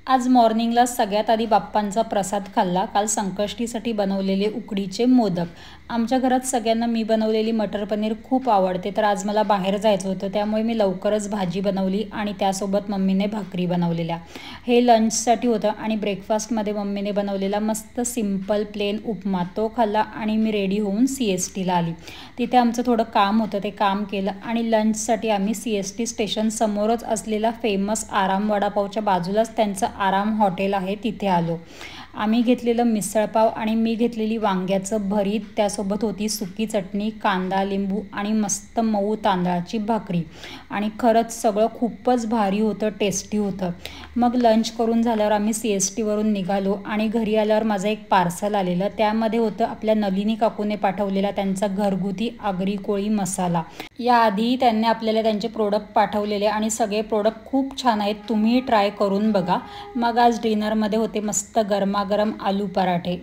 आज मॉर्निंगला सगळ्यात आधी बाप्पांचा प्रसाद खाल्ला। काल संकष्टीसाठी बनवलेले उकडीचे मोदक। आमच्या घरात सगळ्यांना मी बनवलेली मटर पनीर खूप आवडते, तर आज मला बाहेर जायचं होतं, त्यामुळे मी लवकरच भाजी बनवली आणि त्यासोबत मम्मीने भाकरी बनवलेल्या। हे लंचसाठी होतं आणि ब्रेकफास्टमध्ये मम्मीने बनवलेला मस्त सिंपल प्लेन उपमा तो खाल्ला आणि मी रेडी होऊन CSTला आली। तिथे आमचं थोडं काम होतं, ते काम केलं आणि लंचसाठी आम्ही CST स्टेशन समोरच असलेला फेमस आराम वडापावच्या बाजूलाच त्यांचं आराम हॉटेल आहे तिथे आलो। आम्ही घेतलेलं मिसळपाव आणि मी घेतलेली वांग्याचं भरीत, त्यासोबत होती सुकी चटणी, कांदा, लिंबू आणि मस्त मऊ तांदळाची भाकरी आणि खरंच सगळं खूपच भारी होतं, टेस्टी होतं। मग लंच करून झाल्यावर आम्ही CSTवरून निघालो आणि घरी आल्यावर माझं एक पार्सल आलेलं, त्यामध्ये होतं आपल्या नलिनी काकूने पाठवलेला त्यांचा घरगुती आगरी कोळी मसाला। याआधी त्यांनी आपल्याला त्यांचे प्रोडक्ट पाठवलेले आणि सगळे प्रोडक्ट खूप छान आहेत, तुम्ही ट्राय करून बघा। मग आज डिनरमध्ये होते मस्त गरमागरम आलू पराठे।